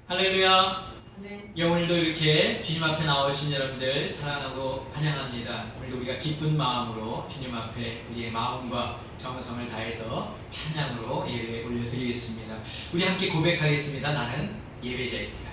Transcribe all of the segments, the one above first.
할렐루야. 네. 오늘도 이렇게 주님 앞에 나오신 여러분들 사랑하고 환영합니다. 오늘도 우리가 기쁜 마음으로 주님 앞에 우리의 마음과 정성을 다해서 찬양으로 예배 올려드리겠습니다. 우리 함께 고백하겠습니다. 나는 예배자입니다.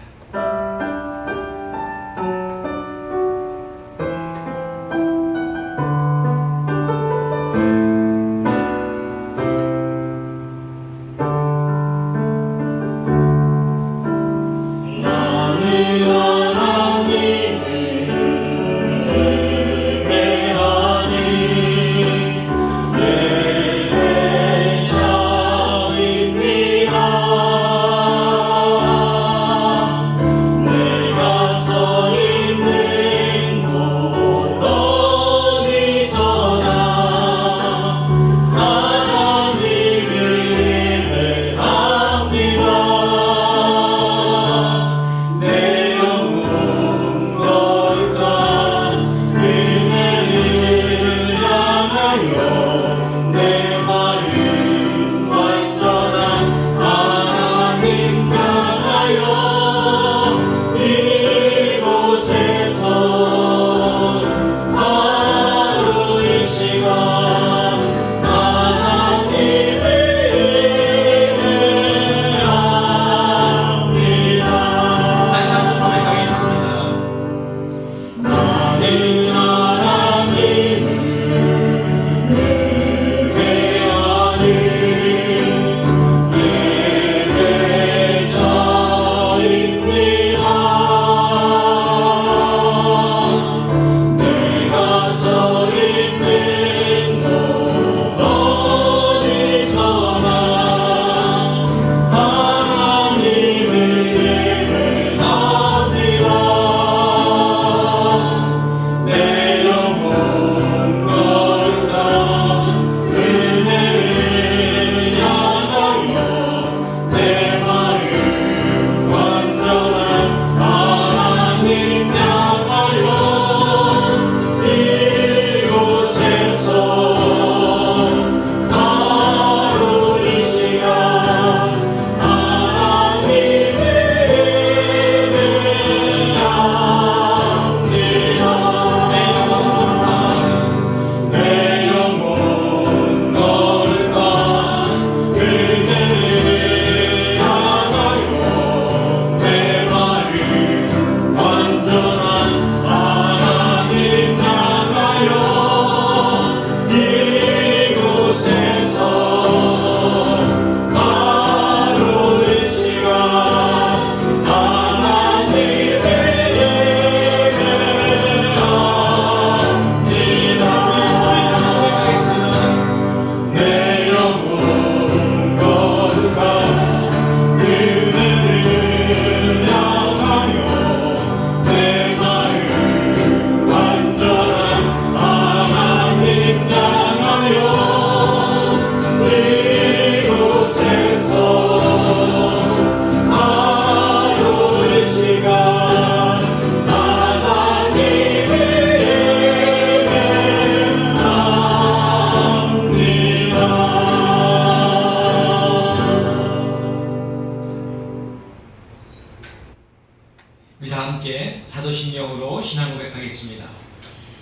우리 다 함께 사도신경으로 신앙 고백하겠습니다.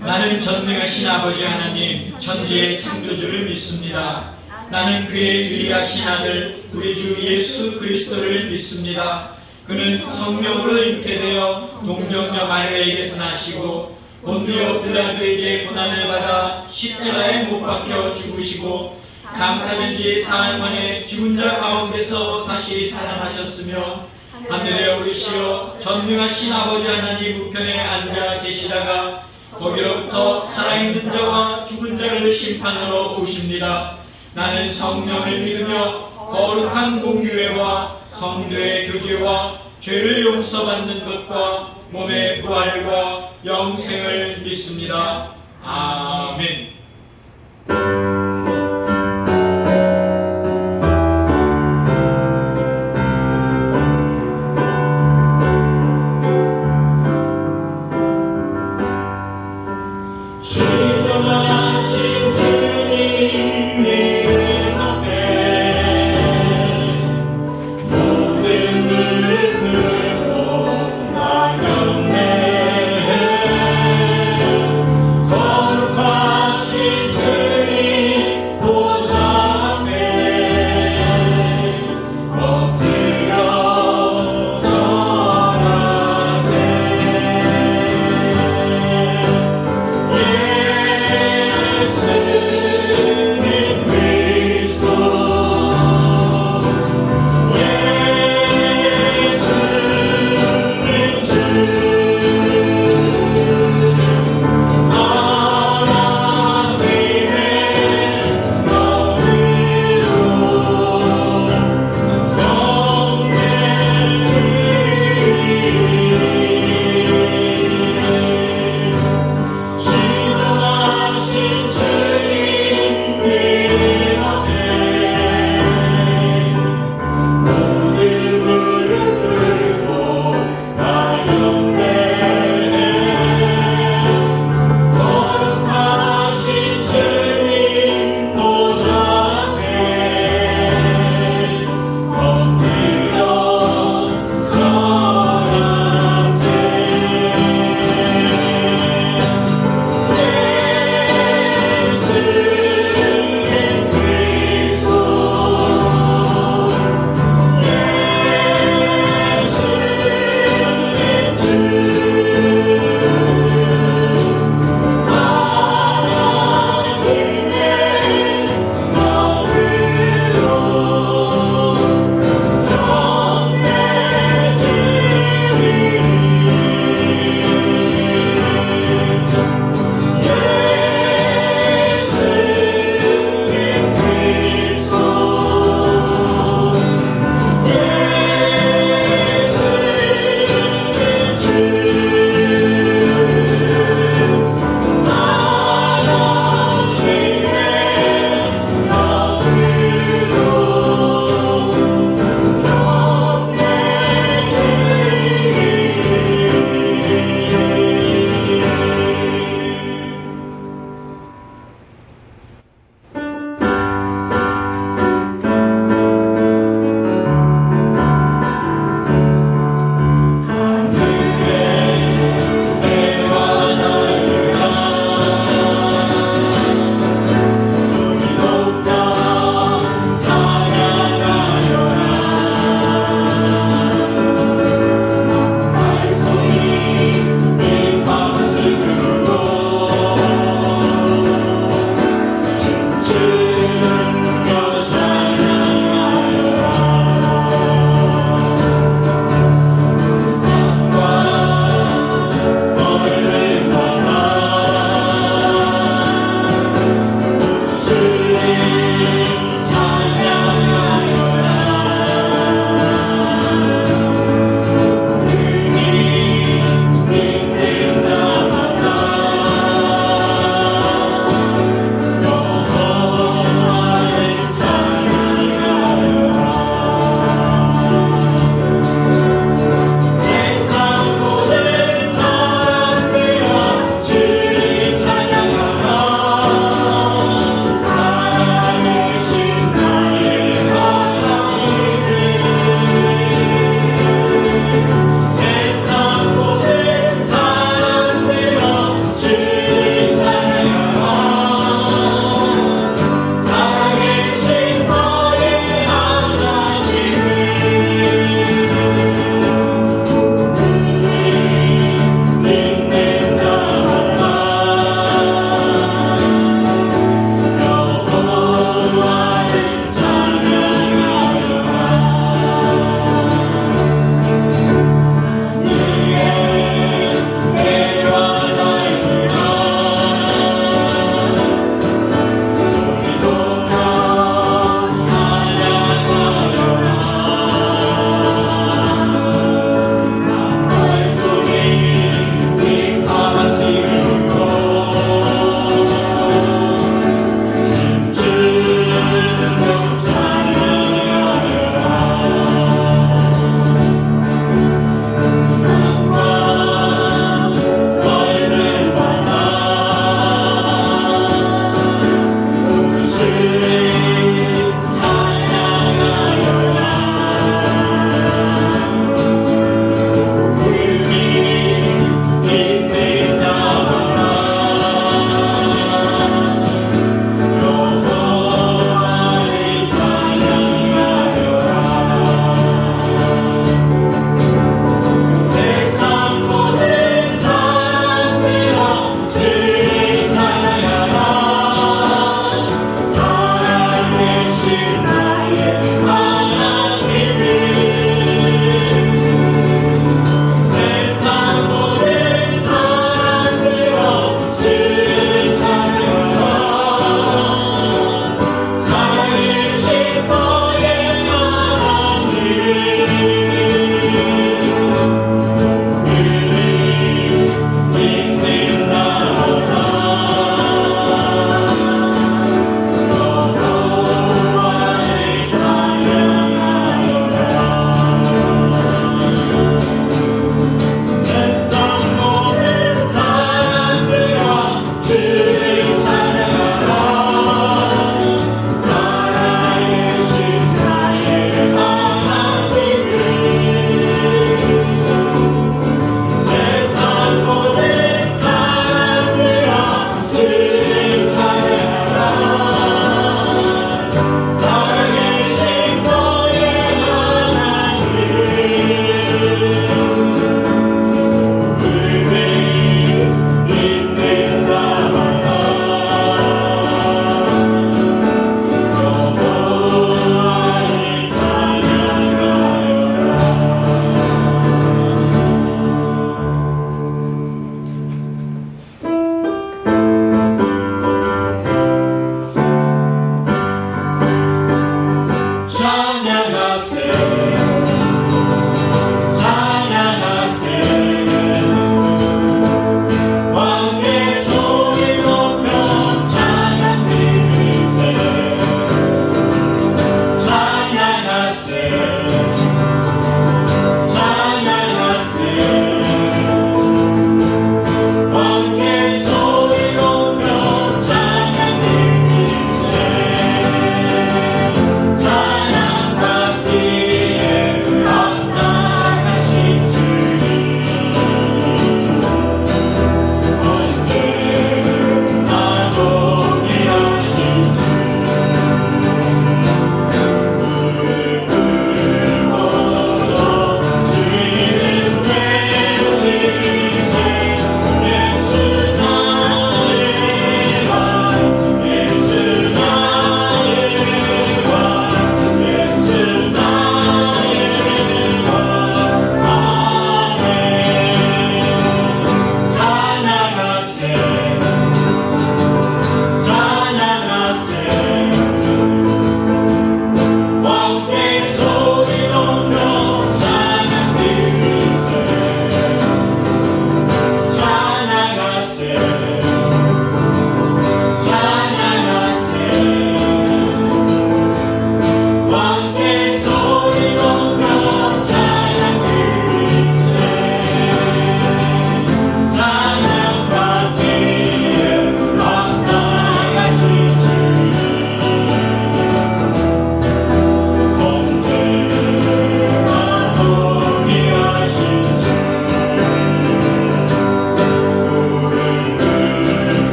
나는 전능하신 아버지 하나님 천지의 창조주를 믿습니다. 나는 그의 유일하신 아들 우리 주 예수 그리스도를 믿습니다. 그는 성령으로 잉태되어 동정녀 마리아에게서 나시고 본디오 빌라도에게 고난을 받아 십자가에 못 박혀 죽으시고 장사된 지 사흘 만에 죽은 자 가운데서 다시 살아나셨으며 하늘에 오르시어 전능하신 아버지 하나님 우편에 앉아 계시다가 거기로부터 살아있는 자와 죽은 자를 심판하러 오십니다. 나는 성령을 믿으며 거룩한 공교회와 성도의 교제와 죄를 용서받는 것과 몸의 부활과 영생을 믿습니다. 아멘. 모든 무릎을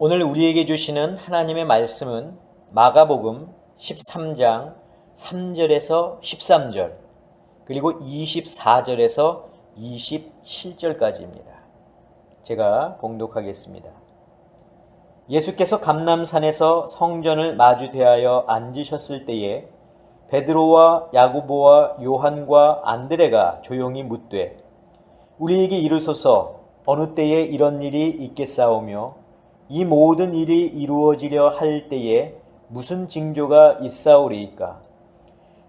오늘 우리에게 주시는 하나님의 말씀은 마가복음 13장 3절에서 13절 그리고 24절에서 27절까지입니다. 제가 봉독하겠습니다. 예수께서 감람산에서 성전을 마주 대하여 앉으셨을 때에 베드로와 야고보와 요한과 안드레가 조용히 묻되 우리에게 이르소서 어느 때에 이런 일이 있겠사오며 이 모든 일이 이루어지려 할 때에 무슨 징조가 있사오리이까?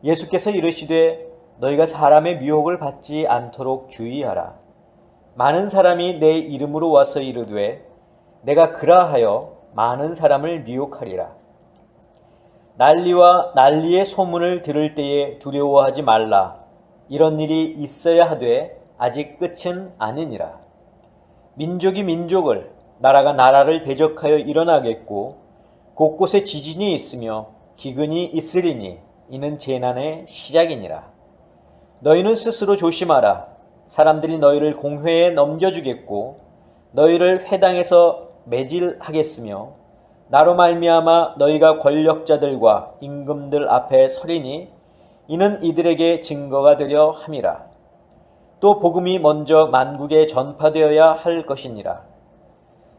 예수께서 이르시되 너희가 사람의 미혹을 받지 않도록 주의하라. 많은 사람이 내 이름으로 와서 이르되 내가 그라하여 많은 사람을 미혹하리라. 난리와 난리의 소문을 들을 때에 두려워하지 말라. 이런 일이 있어야 하되 아직 끝은 아니니라. 민족이 민족을 나라가 나라를 대적하여 일어나겠고 곳곳에 지진이 있으며 기근이 있으리니 이는 재난의 시작이니라. 너희는 스스로 조심하라. 사람들이 너희를 공회에 넘겨주겠고 너희를 회당에서 매질하겠으며 나로 말미암아 너희가 권력자들과 임금들 앞에 서리니 이는 이들에게 증거가 되려 함이라. 또 복음이 먼저 만국에 전파되어야 할 것이니라.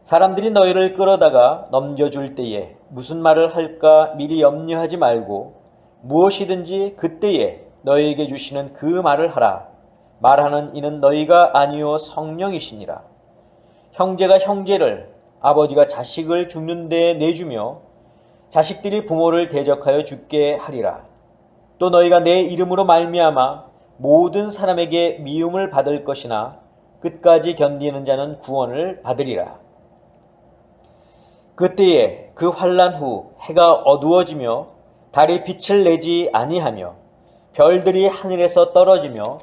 사람들이 너희를 끌어다가 넘겨줄 때에 무슨 말을 할까 미리 염려하지 말고 무엇이든지 그때에 너희에게 주시는 그 말을 하라. 말하는 이는 너희가 아니요 성령이시니라. 형제가 형제를 아버지가 자식을 죽는 데에 내주며 자식들이 부모를 대적하여 죽게 하리라. 또 너희가 내 이름으로 말미암아 모든 사람에게 미움을 받을 것이나 끝까지 견디는 자는 구원을 받으리라. 그때에 그 환난 후 해가 어두워지며 달이 빛을 내지 아니하며 별들이 하늘에서 떨어지며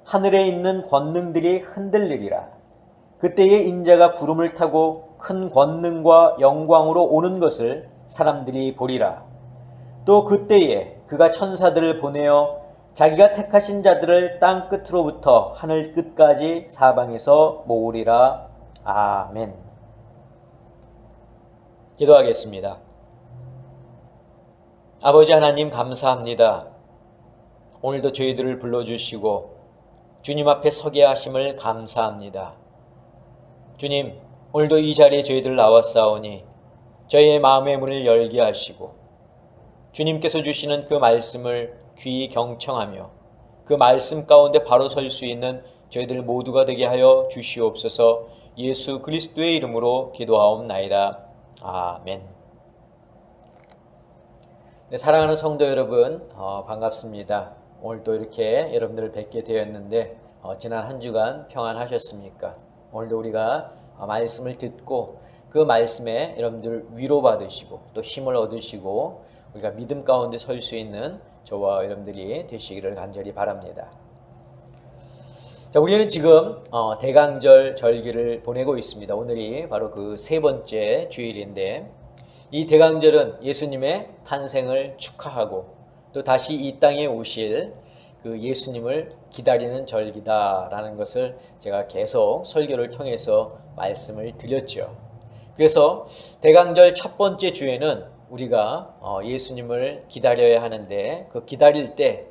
하늘에 있는 권능들이 흔들리리라. 그때에 인자가 구름을 타고 큰 권능과 영광으로 오는 것을 사람들이 보리라. 또 그때에 그가 천사들을 보내어 자기가 택하신 자들을 땅 끝으로부터 하늘 끝까지 사방에서 모으리라. 아멘. 기도하겠습니다. 아버지 하나님 감사합니다. 오늘도 저희들을 불러주시고 주님 앞에 서게 하심을 감사합니다. 주님, 오늘도 이 자리에 저희들 나왔사오니 저희의 마음의 문을 열게 하시고 주님께서 주시는 그 말씀을 귀히 경청하며 그 말씀 가운데 바로 설 수 있는 저희들 모두가 되게 하여 주시옵소서. 예수 그리스도의 이름으로 기도하옵나이다. 아멘. 네, 사랑하는 성도 여러분, 반갑습니다. 오늘 또 이렇게 여러분들을 뵙게 되었는데 지난 한 주간 평안하셨습니까? 오늘도 우리가 말씀을 듣고 그 말씀에 여러분들 위로받으시고 또 힘을 얻으시고 우리가 믿음 가운데 설 수 있는 저와 여러분들이 되시기를 간절히 바랍니다. 자, 우리는 지금 대강절 절기를 보내고 있습니다. 오늘이 바로 그 세 번째 주일인데 이 대강절은 예수님의 탄생을 축하하고 또 다시 이 땅에 오실 그 예수님을 기다리는 절기다라는 것을 제가 계속 설교를 통해서 말씀을 드렸죠. 그래서 대강절 첫 번째 주에는 우리가 예수님을 기다려야 하는데 그 기다릴 때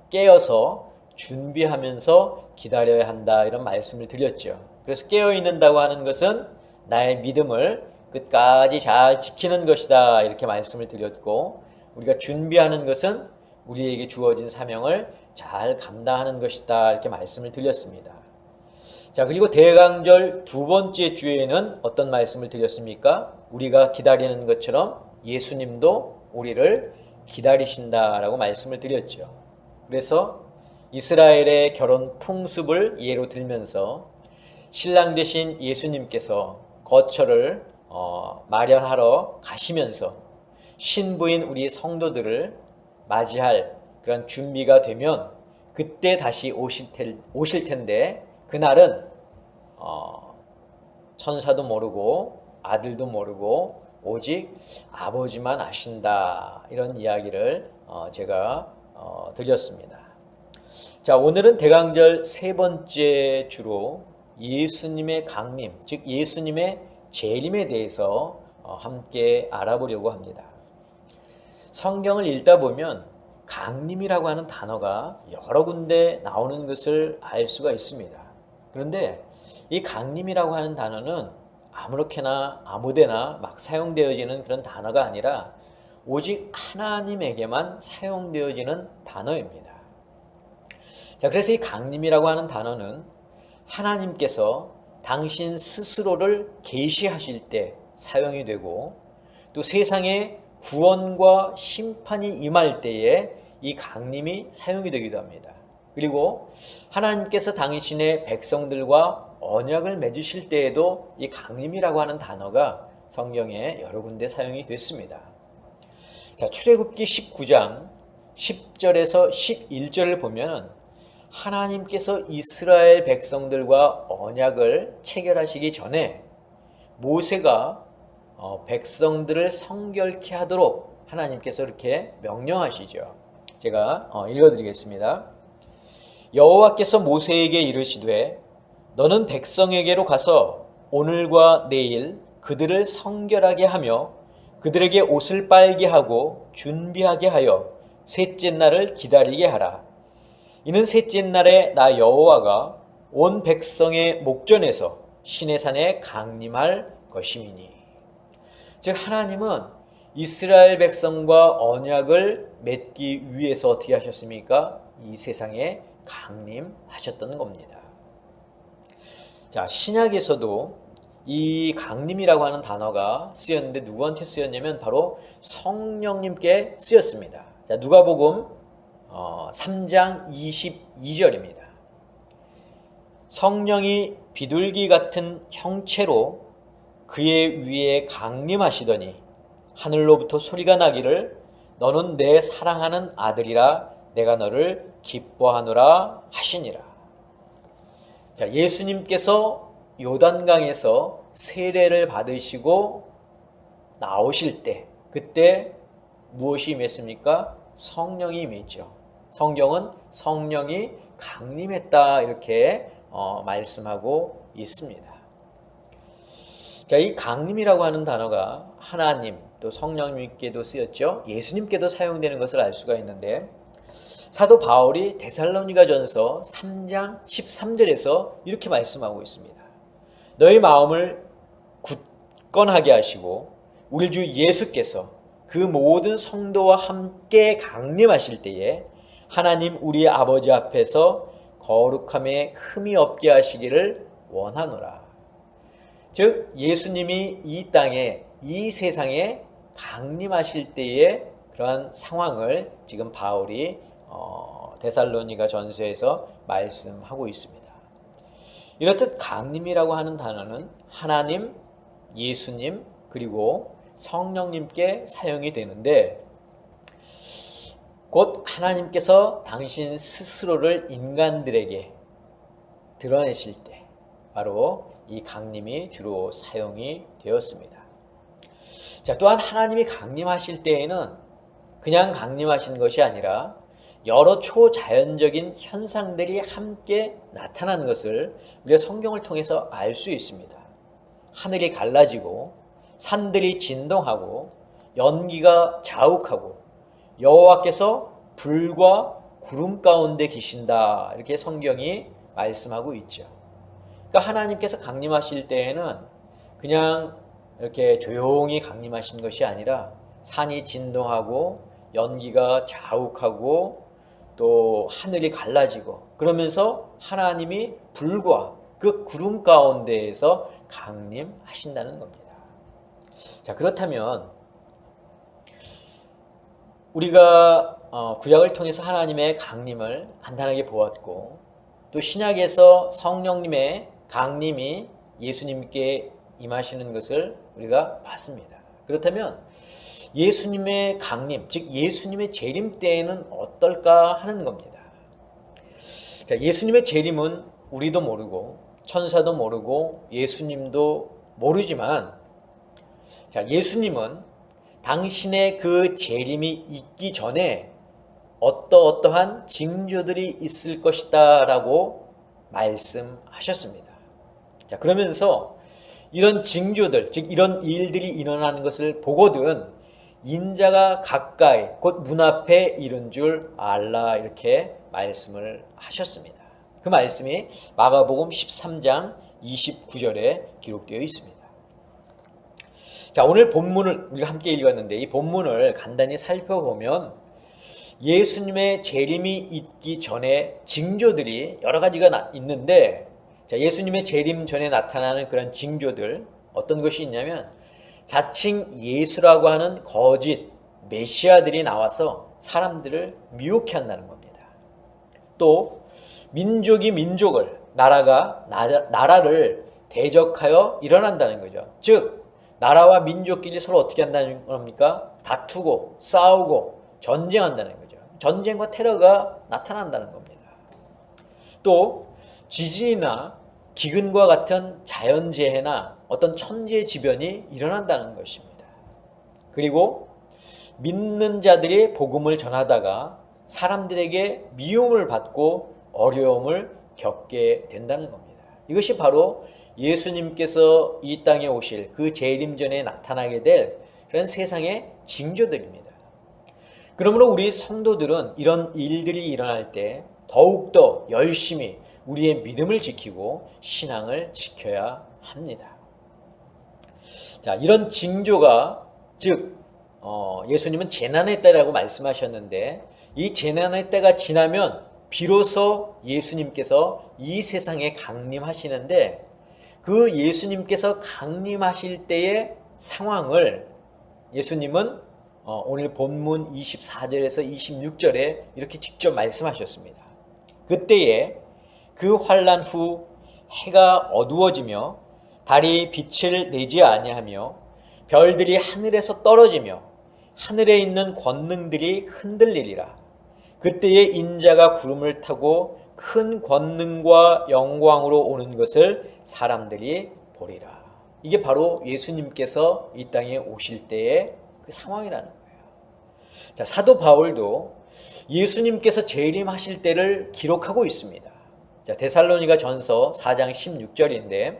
깨어서 준비하면서 기다려야 한다 이런 말씀을 드렸죠. 그래서 깨어있는다고 하는 것은 나의 믿음을 끝까지 잘 지키는 것이다 이렇게 말씀을 드렸고 우리가 준비하는 것은 우리에게 주어진 사명을 잘 감당하는 것이다 이렇게 말씀을 드렸습니다. 자, 그리고 대강절 두 번째 주에는 어떤 말씀을 드렸습니까? 우리가 기다리는 것처럼 예수님도 우리를 기다리신다라고 말씀을 드렸죠. 그래서 이스라엘의 결혼 풍습을 예로 들면서 신랑 되신 예수님께서 거처를 마련하러 가시면서 신부인 우리 성도들을 맞이할 그런 준비가 되면 그때 다시 오실 텐데 그날은 천사도 모르고 아들도 모르고 오직 아버지만 아신다 이런 이야기를 제가 드렸습니다. 자, 오늘은 대강절 세 번째 주로 예수님의 강림, 즉 예수님의 재림에 대해서 함께 알아보려고 합니다. 성경을 읽다 보면 강림이라고 하는 단어가 여러 군데 나오는 것을 알 수가 있습니다. 그런데 이 강림이라고 하는 단어는 아무렇게나 아무데나 막 사용되어지는 그런 단어가 아니라 오직 하나님에게만 사용되어지는 단어입니다. 자, 그래서 이 강림이라고 하는 단어는 하나님께서 당신 스스로를 계시하실 때 사용이 되고, 또 세상에 구원과 심판이 임할 때에 이 강림이 사용이 되기도 합니다. 그리고 하나님께서 당신의 백성들과 언약을 맺으실 때에도 이 강림이라고 하는 단어가 성경에 여러 군데 사용이 됐습니다. 자, 출애굽기 19장 10절에서 11절을 보면 하나님께서 이스라엘 백성들과 언약을 체결하시기 전에 모세가 백성들을 성결케 하도록 하나님께서 이렇게 명령하시죠. 제가 읽어드리겠습니다. 여호와께서 모세에게 이르시되 너는 백성에게로 가서 오늘과 내일 그들을 성결하게 하며 그들에게 옷을 빨게 하고 준비하게 하여 셋째 날을 기다리게 하라. 이는 셋째 날에 나 여호와가 온 백성의 목전에서 시내산에 강림할 것임이니. 즉 하나님은 이스라엘 백성과 언약을 맺기 위해서 어떻게 하셨습니까? 이 세상에 강림하셨던 겁니다. 자, 신약에서도 이 강림이라고 하는 단어가 쓰였는데 누구한테 쓰였냐면 바로 성령님께 쓰였습니다. 자, 누가복음 3장 22절입니다. 성령이 비둘기 같은 형체로 그의 위에 강림하시더니 하늘로부터 소리가 나기를 너는 내 사랑하는 아들이라 내가 너를 기뻐하노라 하시니라. 자, 예수님께서 요단강에서 세례를 받으시고 나오실 때 그때 무엇이 임했습니까? 성령이 임했죠. 성경은 성령이 강림했다 이렇게 말씀하고 있습니다. 자, 이 강림이라고 하는 단어가 하나님 또 성령님께도 쓰였죠. 예수님께도 사용되는 것을 알 수가 있는데 사도 바울이 데살로니가전서 3장 13절에서 이렇게 말씀하고 있습니다. 너희 마음을 굳건하게 하시고 우리 주 예수께서 그 모든 성도와 함께 강림하실 때에 하나님 우리 아버지 앞에서 거룩함에 흠이 없게 하시기를 원하노라. 즉 예수님이 이 땅에 이 세상에 강림하실 때의 그러한 상황을 지금 바울이 데살로니가 전서에서 말씀하고 있습니다. 이렇듯 강림이라고 하는 단어는 하나님, 예수님 그리고 성령님께 사용이 되는데 곧 하나님께서 당신 스스로를 인간들에게 드러내실 때 바로 이 강림이 주로 사용이 되었습니다. 자, 또한 하나님이 강림하실 때에는 그냥 강림하신 것이 아니라 여러 초자연적인 현상들이 함께 나타난 것을 우리가 성경을 통해서 알 수 있습니다. 하늘이 갈라지고 산들이 진동하고 연기가 자욱하고 여호와께서 불과 구름 가운데 계신다 이렇게 성경이 말씀하고 있죠. 그러니까 하나님께서 강림하실 때에는 그냥 이렇게 조용히 강림하신 것이 아니라 산이 진동하고 연기가 자욱하고 또 하늘이 갈라지고 그러면서 하나님이 불과 그 구름 가운데에서 강림하신다는 겁니다. 자, 그렇다면 우리가 구약을 통해서 하나님의 강림을 간단하게 보았고 또 신약에서 성령님의 강림이 예수님께 임하시는 것을 우리가 봤습니다. 그렇다면 예수님의 강림, 즉 예수님의 재림 때에는 어떨까 하는 겁니다. 자, 예수님의 재림은 우리도 모르고 천사도 모르고 예수님도 모르지만 자, 예수님은 당신의 그 재림이 있기 전에 어떠한 징조들이 있을 것이다 라고 말씀하셨습니다. 자, 그러면서 이런 징조들, 즉 이런 일들이 일어나는 것을 보거든 인자가 가까이 곧 문 앞에 이른 줄 알라 이렇게 말씀을 하셨습니다. 그 말씀이 마가복음 13장 29절에 기록되어 있습니다. 자, 오늘 본문을 우리가 함께 읽었는데 이 본문을 간단히 살펴보면 예수님의 재림이 있기 전에 징조들이 여러 가지가 있는데, 자, 예수님의 재림 전에 나타나는 그런 징조들 어떤 것이 있냐면 자칭 예수라고 하는 거짓 메시아들이 나와서 사람들을 미혹해 한다는 겁니다. 또 민족이 민족을, 나라가 나라를 대적하여 일어난다는 거죠. 즉 나라와 민족끼리 서로 어떻게 한다는 겁니까? 다투고 싸우고 전쟁한다는 거죠. 전쟁과 테러가 나타난다는 겁니다. 또 지진이나 기근과 같은 자연재해나 어떤 천재지변이 일어난다는 것입니다. 그리고 믿는 자들이 복음을 전하다가 사람들에게 미움을 받고 어려움을 겪게 된다는 겁니다. 이것이 바로 예수님께서 이 땅에 오실 그 재림 전에 나타나게 될 그런 세상의 징조들입니다. 그러므로 우리 성도들은 이런 일들이 일어날 때 더욱더 열심히 우리의 믿음을 지키고 신앙을 지켜야 합니다. 자, 이런 징조가 즉 예수님은 재난의 때라고 말씀하셨는데 이 재난의 때가 지나면 비로소 예수님께서 이 세상에 강림하시는데 그 예수님께서 강림하실 때의 상황을 예수님은 오늘 본문 24절에서 26절에 이렇게 직접 말씀하셨습니다. 그때에 그 환난 후 해가 어두워지며 달이 빛을 내지 아니하며 별들이 하늘에서 떨어지며 하늘에 있는 권능들이 흔들리리라. 그때에 인자가 구름을 타고 큰 권능과 영광으로 오는 것을 사람들이 보리라. 이게 바로 예수님께서 이 땅에 오실 때의 그 상황이라는 거예요. 자, 사도 바울도 예수님께서 재림하실 때를 기록하고 있습니다. 자, 데살로니가 전서 4장 16절인데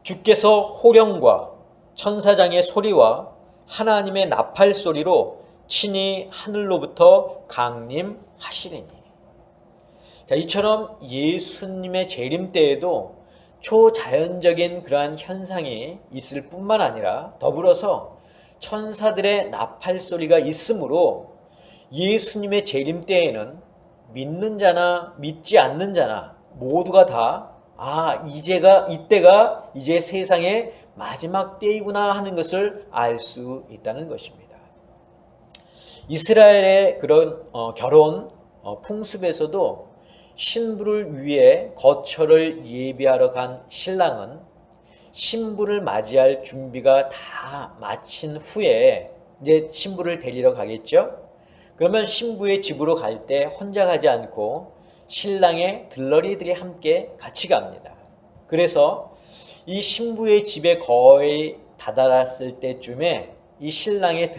주께서 호령과 천사장의 소리와 하나님의 나팔 소리로 친히 하늘로부터 강림하시리니. 자, 이처럼 예수님의 재림 때에도 초자연적인 그러한 현상이 있을 뿐만 아니라 더불어서 천사들의 나팔 소리가 있으므로 예수님의 재림 때에는 믿는 자나 믿지 않는 자나 모두가 다 이때가 이제 세상의 마지막 때이구나 하는 것을 알 수 있다는 것입니다. 이스라엘의 그런 결혼 풍습에서도 신부를 위해 거처를 예비하러 간 신랑은 신부를 맞이할 준비가 다 마친 후에 이제 신부를 데리러 가겠죠. 그러면 신부의 집으로 갈 때 혼자 가지 않고 신랑의 들러리들이 함께 같이 갑니다. 그래서 이 신부의 집에 거의 다다랐을 때쯤에 이 신랑의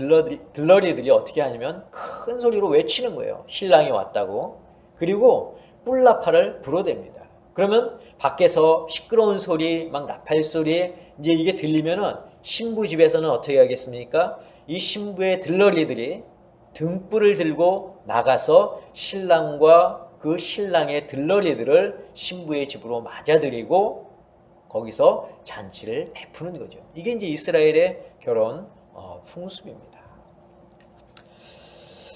들러리들이 어떻게 하냐면 큰 소리로 외치는 거예요. 신랑이 왔다고. 그리고 뿔나팔을 불어댑니다. 그러면 밖에서 시끄러운 소리, 막 나팔 소리 이제 이게 들리면은 신부 집에서는 어떻게 하겠습니까? 이 신부의 들러리들이 등불을 들고 나가서 신랑과 그 신랑의 들러리들을 신부의 집으로 맞아들이고 거기서 잔치를 베푸는 거죠. 이게 이제 이스라엘의 결혼 풍습입니다.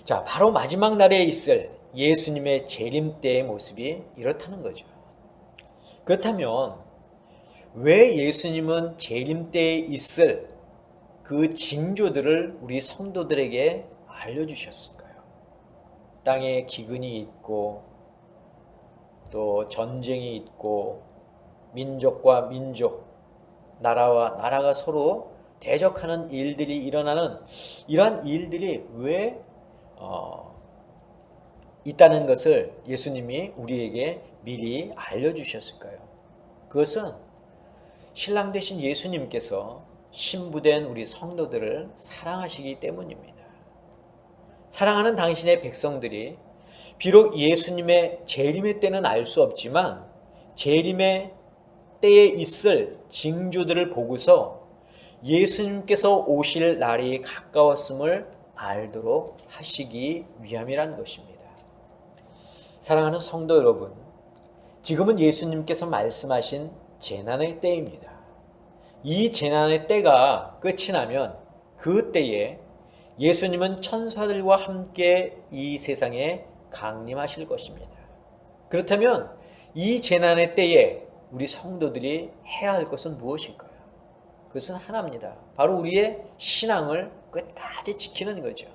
자, 바로 마지막 날에 있을 예수님의 재림 때의 모습이 이렇다는 거죠. 그렇다면 왜 예수님은 재림 때에 있을 그 징조들을 우리 성도들에게 알려주셨을까요? 땅에 기근이 있고 또 전쟁이 있고 민족과 민족, 나라와 나라가 서로 대적하는 일들이 일어나는 이러한 일들이 왜 있다는 것을 예수님이 우리에게 미리 알려주셨을까요? 그것은 신랑 되신 예수님께서 신부된 우리 성도들을 사랑하시기 때문입니다. 사랑하는 당신의 백성들이 비록 예수님의 재림의 때는 알 수 없지만 재림의 때에 있을 징조들을 보고서 예수님께서 오실 날이 가까웠음을 알도록 하시기 위함이란 것입니다. 사랑하는 성도 여러분, 지금은 예수님께서 말씀하신 재난의 때입니다. 이 재난의 때가 끝이 나면 그 때에 예수님은 천사들과 함께 이 세상에 강림하실 것입니다. 그렇다면 이 재난의 때에 우리 성도들이 해야 할 것은 무엇일까요? 그것은 하나입니다. 바로 우리의 신앙을 끝까지 지키는 거죠.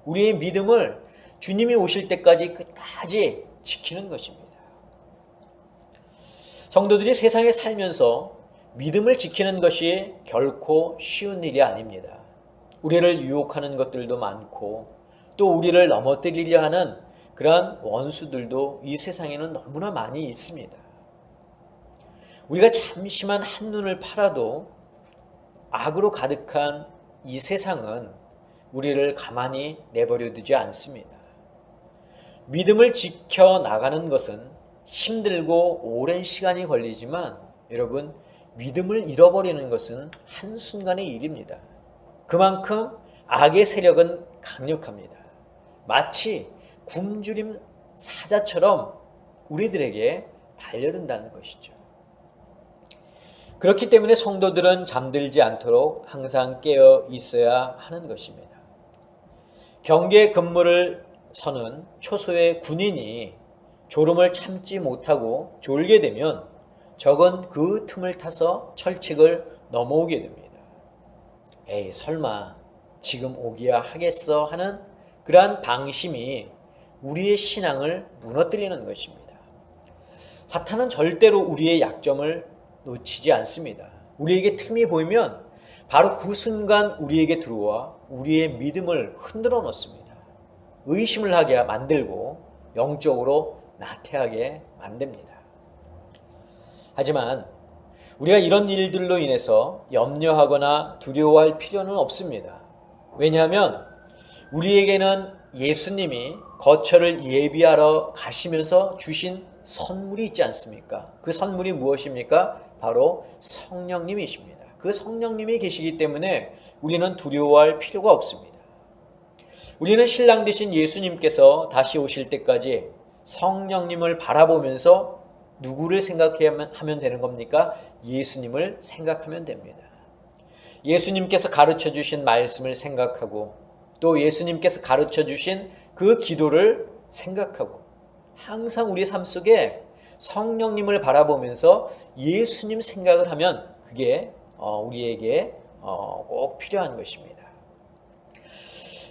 우리의 믿음을 주님이 오실 때까지 끝까지 지키는 것입니다. 성도들이 세상에 살면서 믿음을 지키는 것이 결코 쉬운 일이 아닙니다. 우리를 유혹하는 것들도 많고 또 우리를 넘어뜨리려 하는 그러한 원수들도 이 세상에는 너무나 많이 있습니다. 우리가 잠시만 한눈을 팔아도 악으로 가득한 이 세상은 우리를 가만히 내버려 두지 않습니다. 믿음을 지켜나가는 것은 힘들고 오랜 시간이 걸리지만 여러분, 믿음을 잃어버리는 것은 한순간의 일입니다. 그만큼 악의 세력은 강력합니다. 마치 굶주림 사자처럼 우리들에게 달려든다는 것이죠. 그렇기 때문에 성도들은 잠들지 않도록 항상 깨어 있어야 하는 것입니다. 경계 근무를 서는 초소의 군인이 졸음을 참지 못하고 졸게 되면 적은 그 틈을 타서 철책을 넘어오게 됩니다. 에이, 설마 지금 오기야 하겠어 하는 그러한 방심이 우리의 신앙을 무너뜨리는 것입니다. 사탄은 절대로 우리의 약점을 놓치지 않습니다. 우리에게 틈이 보이면 바로 그 순간 우리에게 들어와 우리의 믿음을 흔들어 놓습니다. 의심을 하게 만들고 영적으로 나태하게 만듭니다. 하지만 우리가 이런 일들로 인해서 염려하거나 두려워할 필요는 없습니다. 왜냐하면 우리에게는 예수님이 거처를 예비하러 가시면서 주신 선물이 있지 않습니까? 그 선물이 무엇입니까? 바로 성령님이십니다. 그 성령님이 계시기 때문에 우리는 두려워할 필요가 없습니다. 우리는 신랑 되신 예수님께서 다시 오실 때까지 성령님을 바라보면서 누구를 생각하면 되는 겁니까? 예수님을 생각하면 됩니다. 예수님께서 가르쳐 주신 말씀을 생각하고 또 예수님께서 가르쳐 주신 그 기도를 생각하고 항상 우리 삶 속에 성령님을 바라보면서 예수님 생각을 하면 그게 우리에게 꼭 필요한 것입니다.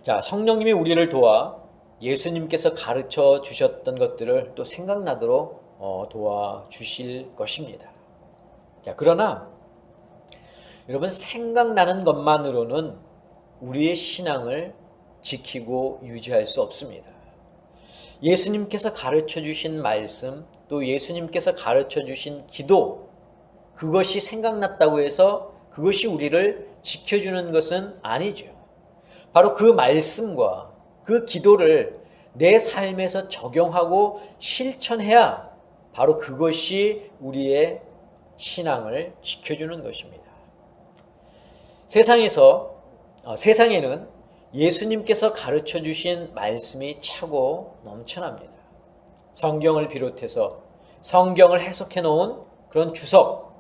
자, 성령님이 우리를 도와 예수님께서 가르쳐 주셨던 것들을 또 생각나도록 도와주실 것입니다. 자, 그러나 여러분, 생각나는 것만으로는 우리의 신앙을 지키고 유지할 수 없습니다. 예수님께서 가르쳐 주신 말씀, 또 예수님께서 가르쳐 주신 기도, 그것이 생각났다고 해서 그것이 우리를 지켜주는 것은 아니죠. 바로 그 말씀과 그 기도를 내 삶에서 적용하고 실천해야 바로 그것이 우리의 신앙을 지켜주는 것입니다. 세상에는 예수님께서 가르쳐 주신 말씀이 차고 넘쳐납니다. 성경을 비롯해서 성경을 해석해 놓은 그런 주석,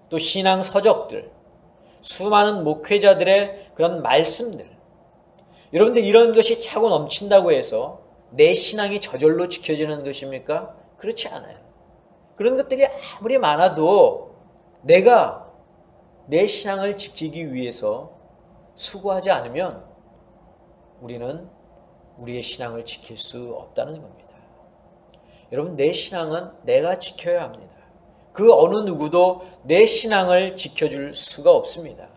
또 신앙 서적들, 수많은 목회자들의 그런 말씀들, 여러분들 이런 것이 차고 넘친다고 해서 내 신앙이 저절로 지켜지는 것입니까? 그렇지 않아요. 그런 것들이 아무리 많아도 내가 내 신앙을 지키기 위해서 수고하지 않으면 우리는 우리의 신앙을 지킬 수 없다는 겁니다. 여러분, 내 신앙은 내가 지켜야 합니다. 그 어느 누구도 내 신앙을 지켜줄 수가 없습니다.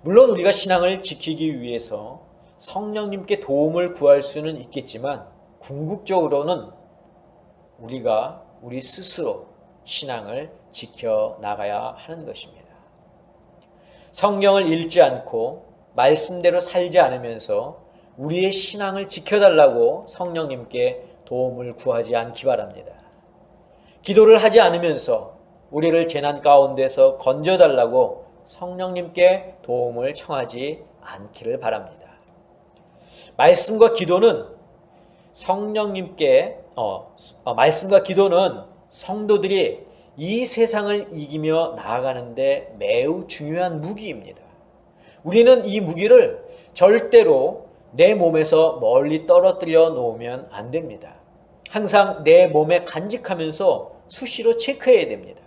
물론 우리가 신앙을 지키기 위해서 성령님께 도움을 구할 수는 있겠지만 궁극적으로는 우리가 우리 스스로 신앙을 지켜나가야 하는 것입니다. 성경을 읽지 않고 말씀대로 살지 않으면서 우리의 신앙을 지켜달라고 성령님께 도움을 구하지 않기 바랍니다. 기도를 하지 않으면서 우리를 재난 가운데서 건져달라고 성령님께 도움을 청하지 않기를 바랍니다. 말씀과 기도는 말씀과 기도는 성도들이 이 세상을 이기며 나아가는데 매우 중요한 무기입니다. 우리는 이 무기를 절대로 내 몸에서 멀리 떨어뜨려 놓으면 안 됩니다. 항상 내 몸에 간직하면서 수시로 체크해야 됩니다.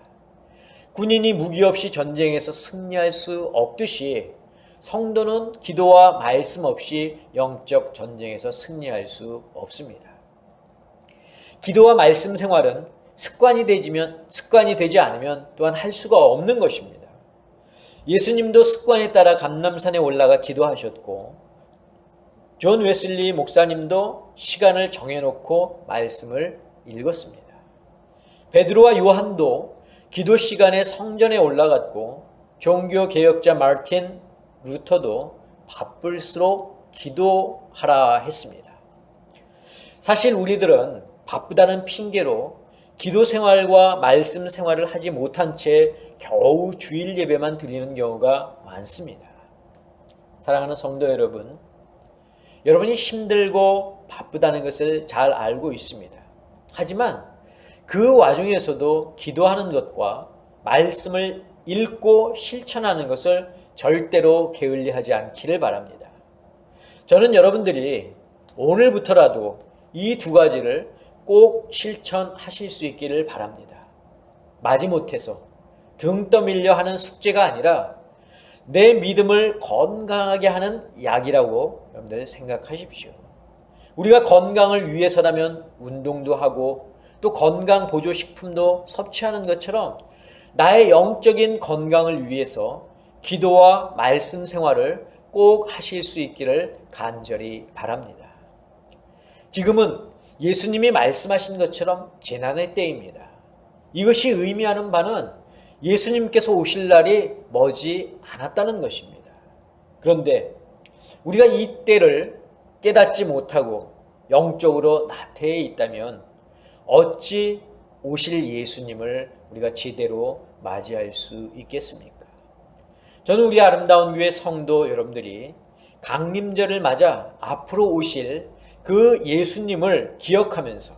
군인이 무기 없이 전쟁에서 승리할 수 없듯이 성도는 기도와 말씀 없이 영적 전쟁에서 승리할 수 없습니다. 기도와 말씀 생활은 습관이 되지 않으면 또한 할 수가 없는 것입니다. 예수님도 습관에 따라 감람산에 올라가 기도하셨고 존 웨슬리 목사님도 시간을 정해놓고 말씀을 읽었습니다. 베드로와 요한도 기도 시간에 성전에 올라갔고 종교개혁자 마르틴 루터도 바쁠수록 기도하라 했습니다. 사실 우리들은 바쁘다는 핑계로 기도 생활과 말씀 생활을 하지 못한 채 겨우 주일 예배만 드리는 경우가 많습니다. 사랑하는 성도 여러분, 여러분이 힘들고 바쁘다는 것을 잘 알고 있습니다. 하지만 그 와중에서도 기도하는 것과 말씀을 읽고 실천하는 것을 절대로 게을리하지 않기를 바랍니다. 저는 여러분들이 오늘부터라도 이 두 가지를 꼭 실천하실 수 있기를 바랍니다. 마지못해서 등 떠밀려 하는 숙제가 아니라 내 믿음을 건강하게 하는 약이라고 여러분들 생각하십시오. 우리가 건강을 위해서라면 운동도 하고 또 건강 보조식품도 섭취하는 것처럼 나의 영적인 건강을 위해서 기도와 말씀 생활을 꼭 하실 수 있기를 간절히 바랍니다. 지금은 예수님이 말씀하신 것처럼 재난의 때입니다. 이것이 의미하는 바는 예수님께서 오실 날이 머지 않았다는 것입니다. 그런데 우리가 이 때를 깨닫지 못하고 영적으로 나태해 있다면 어찌 오실 예수님을 우리가 제대로 맞이할 수 있겠습니까? 저는 우리 아름다운 교회 성도 여러분들이 강림절을 맞아 앞으로 오실 그 예수님을 기억하면서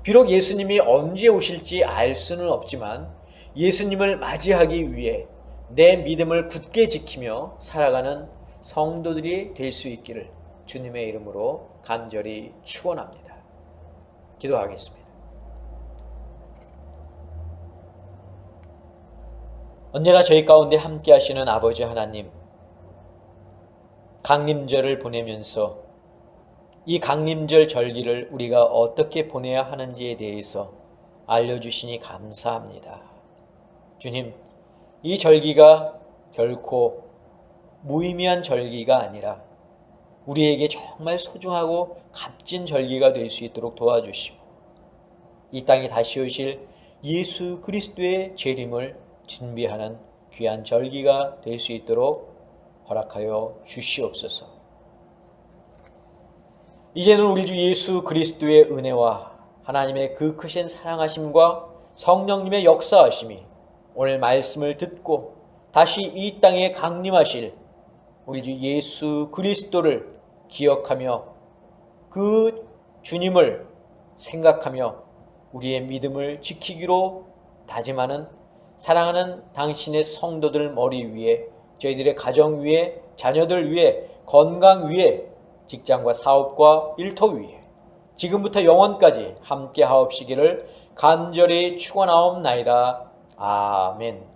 비록 예수님이 언제 오실지 알 수는 없지만 예수님을 맞이하기 위해 내 믿음을 굳게 지키며 살아가는 성도들이 될 수 있기를 주님의 이름으로 간절히 축원합니다. 기도하겠습니다. 언제나 저희 가운데 함께 하시는 아버지 하나님, 강림절을 보내면서 이 강림절 절기를 우리가 어떻게 보내야 하는지에 대해서 알려주시니 감사합니다. 주님, 이 절기가 결코 무의미한 절기가 아니라 우리에게 정말 소중하고 값진 절기가 될 수 있도록 도와주시고 이 땅에 다시 오실 예수 그리스도의 재림을 준비하는 귀한 절기가 될 수 있도록 허락하여 주시옵소서. 이제는 우리 주 예수 그리스도의 은혜와 하나님의 그 크신 사랑하심과 성령님의 역사하심이 오늘 말씀을 듣고 다시 이 땅에 강림하실 우리 주 예수 그리스도를 기억하며 그 주님을 생각하며 우리의 믿음을 지키기로 다짐하는 사랑하는 당신의 성도들 머리 위에, 저희들의 가정 위에, 자녀들 위에, 건강 위에, 직장과 사업과 일터 위에 지금부터 영원까지 함께 하옵시기를 간절히 축원하옵나이다. 아멘.